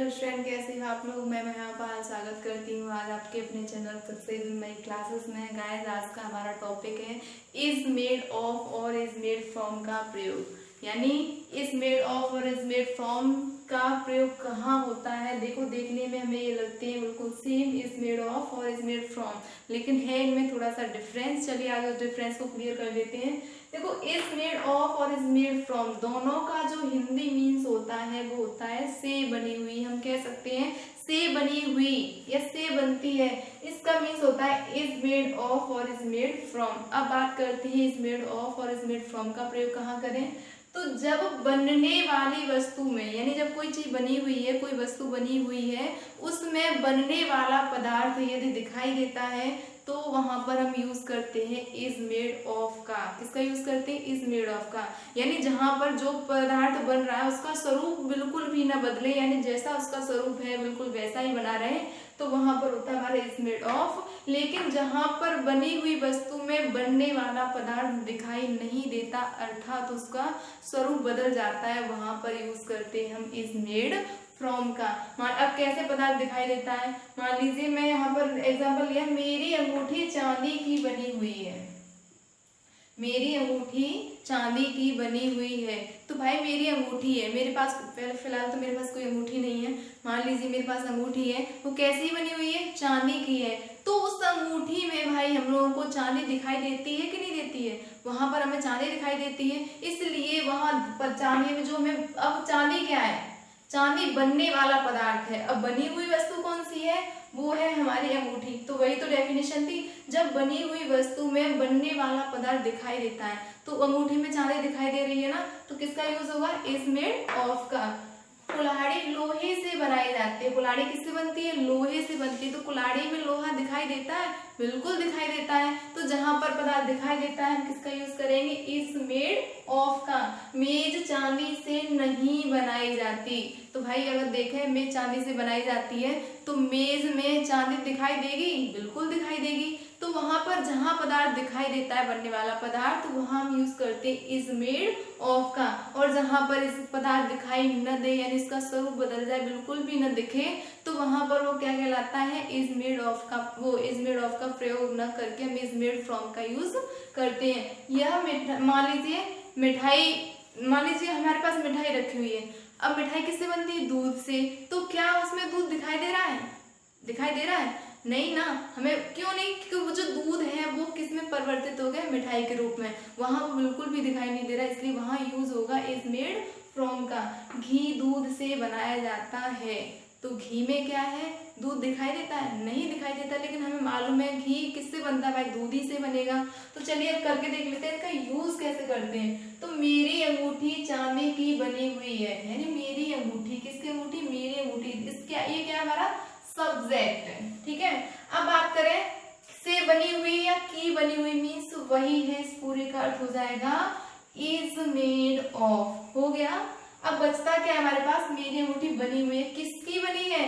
Hello student, कैसे हो आप लोग। मैं महापाल स्वागत करती हूँ आज आपके अपने channel success in my classes में। गाइस, आज का हमारा टॉपिक है इज मेड ऑफ और इज मेड फ्रॉम का प्रयोग। यानी इज मेड ऑफ और इज मेड फ्रॉम का प्रयोग कहाँ होता है। देखो, देखने में हमें ये लगते हैं बिल्कुल सेम, इज मेड ऑफ और इज मेड फ्रॉम, लेकिन है इनमें थोड़ा सा डिफरेंस। चलिए आज उस डिफरेंस को क्लियर कर देते हैं। देखो, इज मेड ऑफ और इज मेड फ्रॉम दोनों का जो हिंदी मीन्स होता है वो होता है से बनी हुई। हम कह सकते हैं से बनी हुई या से बनती है, इसका मीन्स होता है इज मेड ऑफ और इज मेड फ्रॉम। अब बात करते हैं इज मेड ऑफ और इज मेड फ्रॉम का प्रयोग कहाँ करें। तो जब बनने वाली वस्तु में, यानी जब कोई चीज बनी हुई है, कोई वस्तु बनी हुई है, उसमें बनने वाला पदार्थ यदि दिखाई देता है तो वहां पर हम यूज करते हैं इज मेड ऑफ का। किसका यूज करते हैं? इज मेड ऑफ का। यानी जहां पर जो पदार्थ बन रहा है उसका स्वरूप बिल्कुल भी ना बदले, यानी जैसा उसका स्वरूप है बिल्कुल वैसा ही बना रहे, तो वहां पर होता है हमारा इज मेड ऑफ। लेकिन जहां पर बनी हुई वस्तु में बनने वाला पदार्थ दिखाई नहीं देता, अर्थात उसका स्वरूप बदल जाता है, वहां पर यूज करते हैं हम इज मेड फ्रॉम का। अब कैसे पदार्थ दिखाई देता है, मान लीजिए मैं यहाँ पर एग्जांपल लिया, मेरी अंगूठी चांदी की बनी हुई है। मेरी अंगूठी चांदी की बनी हुई है। तो भाई मेरी अंगूठी है, मेरे पास फिलहाल तो मेरे पास कोई अंगूठी नहीं है। मान लीजिए मेरे पास अंगूठी है, वो कैसी बनी हुई है? चांदी की है। तो उस अंगूठी में भाई हम लोगों को चांदी दिखाई देती है कि नहीं देती है? वहां पर हमें चांदी दिखाई देती है, इसलिए वहां पर चांदी में जो हमें, अब चांदी क्या है? चांदी बनने वाला पदार्थ है। अब बनी हुई वस्तु कौन सी है? वो है हमारी अंगूठी। तो वही तो डेफिनेशन थी, जब बनी हुई वस्तु में बनने वाला पदार्थ दिखाई देता है, तो अंगूठी में चांदी दिखाई दे रही है ना, तो किसका यूज होगा? इज मेड ऑफ का। कुल्हाड़ी लोहे से बनाई जाती है। कुल्हाड़ी किससे बनती है? लोहे से बनती है। तो कुल्हाड़ी में लोहा दिखाई देता है? बिल्कुल दिखाई देता है। तो जहां पर पदार्थ दिखाई देता है हम किसका यूज करेंगे? इज मेड ऑफ का। मेज चांदी से नहीं बनाई जाती। तो भाई अगर देखें मेज चांदी से बनाई जाती है तो मेज में चांदी दिखाई देगी? बिल्कुल दिखाई देगी। तो वहां पर जहां पदार्थ दिखाई देता है बनने वाला पदार्थ, तो वहां हम यूज करते हैं इज मेड ऑफ का। और जहां पर इस पदार्थ दिखाई न दे, यानी इसका स्वरूप बदल जाए, बिल्कुल भी न दिखे, तो वहां पर वो क्या कहलाता है? इज मेड ऑफ का। वो इज मेड ऑफ का प्रयोग न करके हम इज मेड फ्रॉम का यूज करते हैं। यह मान लीजिए मिठाई, मान लीजिए हमारे पास मिठाई रखी हुई है। अब मिठाई किससे बनती है? दूध से। तो क्या उसमें दूध दिखाई दे रहा है? दिखाई दे रहा है? नहीं ना। हमें क्यों नहीं? क्योंकि वो जो दूध है वो किस में परिवर्तित हो गया? मिठाई के रूप में। वहां वो बिल्कुल भी दिखाई नहीं दे रहा, इसलिए वहां यूज होगा इज मेड फ्रॉम का। घी दूध से बनाया जाता है। तो घी में क्या है? दूध दिखाई देता है? नहीं दिखाई देता, लेकिन हमें मालूम है घी किससे बनता है? भाई दूध ही से बनेगा। तो चलिए अब करके देख लेते हैं इसका यूज कैसे करते हैं। तो मेरी अंगूठी चांदी की बनी हुई है, यानी मेरी अंगूठी, किसकी अंगूठी? मेरी अंगूठी। इसका ये क्या है? हमारा सब्जेक्ट है। ठीक है। अब बात करें से बनी हुई या की बनी हुई, मीन्स वही है, इस पूरे का अर्थ हो जाएगा इज मेड ऑफ। हो गया। अब बचता क्या है हमारे पास? मेरी अंगूठी बनी हुई है। किसकी बनी है?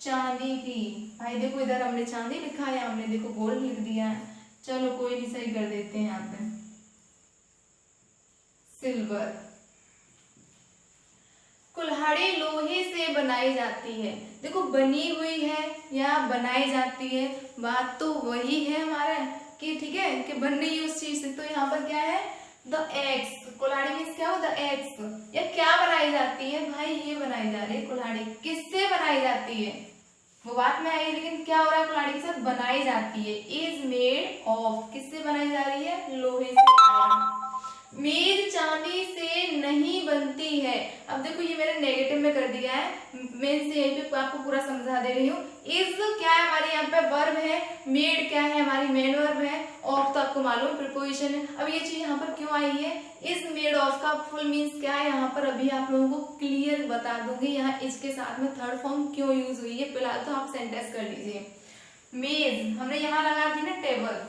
चांदी की। भाई देखो इधर हमने चांदी लिखा है, हमने देखो गोल्ड लिख दिया है। चलो कोई नहीं, सही कर देते हैं यहाँ पे सिल्वर। कुल्हाड़ी लोहे से बनाई जाती है। देखो बनी हुई है या बनाई जाती है, बात तो वही है हमारा कि ठीक है कि बन रही है उस चीज से। तो यहाँ पर क्या है? The eggs. कुल्हाड़ी मीन्स क्या हो? The eggs. या क्या बनाई जाती है? भाई ये बनाई जा रही है कुल्हाड़ी। किससे बनाई जाती है वो बात में आई, लेकिन क्या हो रहा है? कुल्हाड़ी के साथ बनाई जाती है। Is made of. किससे बनाई जा रही है? लोहे से, आयरन। मेज चांदी से नहीं बनती है। अब देखो ये मैंने नेगेटिव में कर दिया है, मैं से यहीं पे आपको पूरा समझा दे रही हूँ। इज क्या है? हमारे यहाँ पे वर्ब है। मेड क्या है? हमारी मेन वर्ब है। ऑफ तो आपको मालूम प्रीपोजिशन है। अब ये चीज यहाँ पर क्यों आई है? इज मेड ऑफ का फुल मीन्स क्या है यहाँ पर अभी आप लोगों को क्लियर बता दूंगी। यहाँ इसके साथ में थर्ड फॉर्म क्यों यूज हुई है, फिलहाल तो आप सेंटेंस कर लीजिए। मेज हमने यहाँ लगा दी ना टेबल,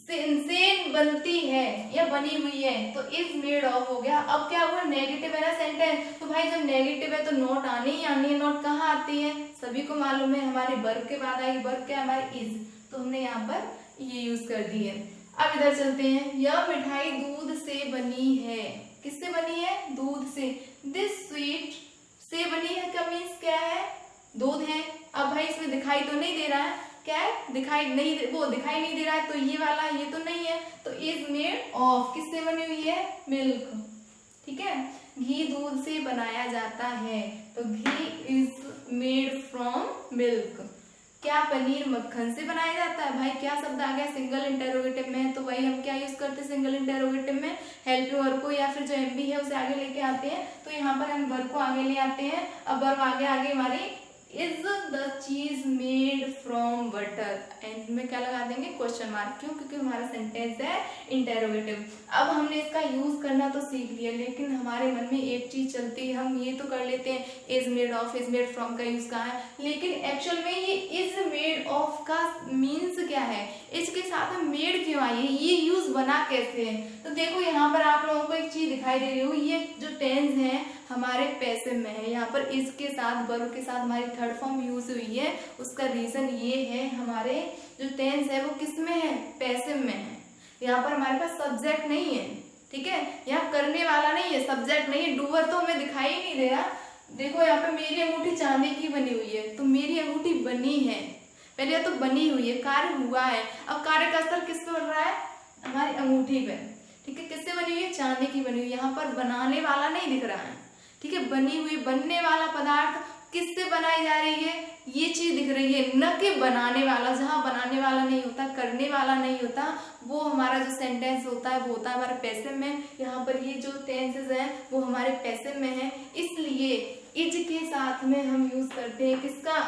से बनती है या बनी हुई है, तो इज मेड ऑफ हो गया। अब क्या हुआ? नेगेटिव है ना सेंटेंस, तो भाई जब नेगेटिव है तो नॉट आनी ही आनी है। नॉट कहाँ आती है? सभी को मालूम है, हमारे वर्ब के बाद आएगी। वर्ब क्या? हमारे इज। तो हमने यहाँ पर ये यूज कर दी है। अब इधर चलते हैं। यह मिठाई दूध से बनी है। किससे बनी है? दूध से। दिस स्वीट से बनी है का मीन्स क्या है? दिखाई तो नहीं दे रहा है, क्या है दिखाई नहीं वो दिखाई नहीं दे रहा है, तो ये वाला ये तो नहीं है, तो इज मेड ऑफ किससे बनी हुई है, मिल्क। ठीक है, घी दूध से बनाया जाता है, तो घी इज मेड फ्रॉम मिल्क। क्या पनीर मक्खन से बनाया जाता है, भाई क्या शब्द आ गया, सिंगल इंटेरोगेटिव में है, तो भाई हम क्या यूज करते हैं सिंगल इंटेरोगेटिव में, हेल्प वर्ब को या फिर जो एम बी है उसे आगे लेके आते हैं, तो यहाँ पर हम वर्ब को आगे ले आते हैं। अब वर्ब आगे आगे हमारी इज द चीज मेड फ्रॉम बटर, एंड में क्या लगा देंगे क्वेश्चन मार्क, क्यों, क्योंकि हमारा सेंटेंस है इंटेरोगेटिव। अब हमने इसका यूज करना तो सीख लिया, लेकिन हमारे मन में एक चीज चलती है, हम ये तो कर लेते हैं is made of, is made from का यूज कहाँ है, लेकिन एक्चुअल में ये इज मेड ऑफ का मीन्स क्या है, इसके साथ हम मेड क्यों आई है, ये यूज बना कैसे है। तो देखो यहाँ पर आप लोगों को एक चीज दिखाई दे रही हो, ये जो टेंस है हमारे पैसिव में है, यहाँ पर इसके साथ वर्ब के साथ हमारी थर्ड फॉर्म यूज हुई है, उसका रीजन ये है हमारे जो टेंस है वो किस में है, पैसिव में है, यहाँ पर हमारे पास सब्जेक्ट नहीं है। ठीक है, यहाँ करने वाला नहीं है, सब्जेक्ट नहीं है, डूअर तो हमें दिखाई नहीं दे रहा। देखो यहाँ पे मेरी अंगूठी चांदी की बनी हुई है, तो मेरी अंगूठी बनी है, पहले तो बनी हुई है, कार्य हुआ है, अब कार्य का असर किस पे पड़ रहा है, हमारी अंगूठी पे। ठीक है, किससे बनी हुई है, चांदी की बनी हुई, यहाँ पर बनाने वाला नहीं दिख रहा है। ठीक है, बनी हुई, बनने वाला पदार्थ किससे बनाई जा रही है, ये चीज दिख रही है, न कि बनाने वाला। जहाँ बनाने वाला नहीं होता, करने वाला नहीं होता, वो हमारा जो सेंटेंस होता है वो होता है हमारे पैसिव में। यहाँ पर ये जो टेंसेस हैं वो हमारे पैसिव में है, इसलिए इज के साथ में हम यूज करते हैं किसका,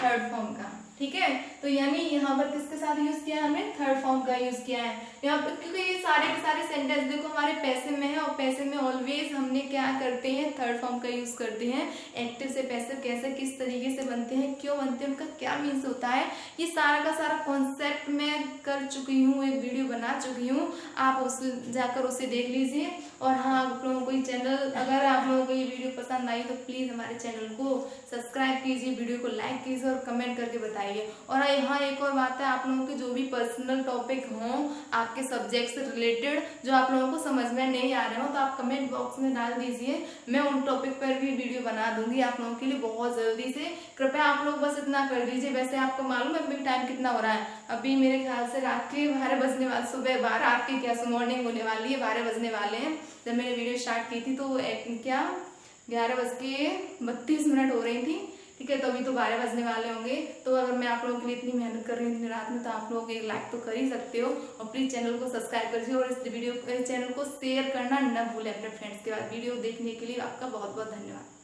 थर्ड फॉर्म का। ठीक है, तो यानी यहाँ पर किसके साथ यूज किया है, हमने थर्ड फॉर्म का यूज किया है यहाँ पर, क्योंकि ये सारे के सारे सेंटेंस देखो हमारे पैसिव में है, और पैसिव में ऑलवेज हमने क्या करते हैं, थर्ड फॉर्म का यूज करते हैं। एक्टिव से पैसिव कैसे किस तरीके से बनते हैं, क्यों बनते हैं, उनका क्या मीन्स होता है, ये सारा का सारा कॉन्सेप्ट मैं कर चुकी हूँ, एक वीडियो बना चुकी हूँ, आप उस जाकर उसे देख लीजिए। और हाँ, आप लोगों को ये चैनल, अगर आप लोगों को ये वीडियो पसंद आई तो प्लीज़ हमारे चैनल को सब्सक्राइब कीजिए, वीडियो को लाइक कीजिए और कमेंट करके बताइए। और यहाँ एक और बात है, आप लोगों के जो भी पर्सनल टॉपिक हों आपके सब्जेक्ट से रिलेटेड, जो आप लोगों को समझ में नहीं आ रहे हो, तो आप कमेंट बॉक्स में डाल दीजिए, मैं उन टॉपिक पर भी वीडियो बना दूंगी आप लोगों के लिए बहुत जल्दी से। कृपया आप लोग बस इतना कर दीजिए। वैसे आपको मालूम है अभी टाइम कितना हो रहा है, अभी मेरे ख्याल से रात के 12 बजने वाले, सुबह 12, आपके क्या मॉर्निंग होने वाली है, 12 बजने वाले हैं। जब मैंने वीडियो स्टार्ट की थी तो क्या 11:32 हो रही थी। ठीक है, तो अभी तो 12 बजने वाले होंगे। तो अगर मैं आप लोगों के लिए इतनी मेहनत कर रही हूँ रात में, तो आप लोग एक लाइक तो कर ही सकते हो, और प्लीज़ चैनल को सब्सक्राइब कर दीजिए, और इस वीडियो चैनल को शेयर करना न भूलें अपने फ्रेंड्स के बाद। वीडियो देखने के लिए आपका बहुत बहुत धन्यवाद।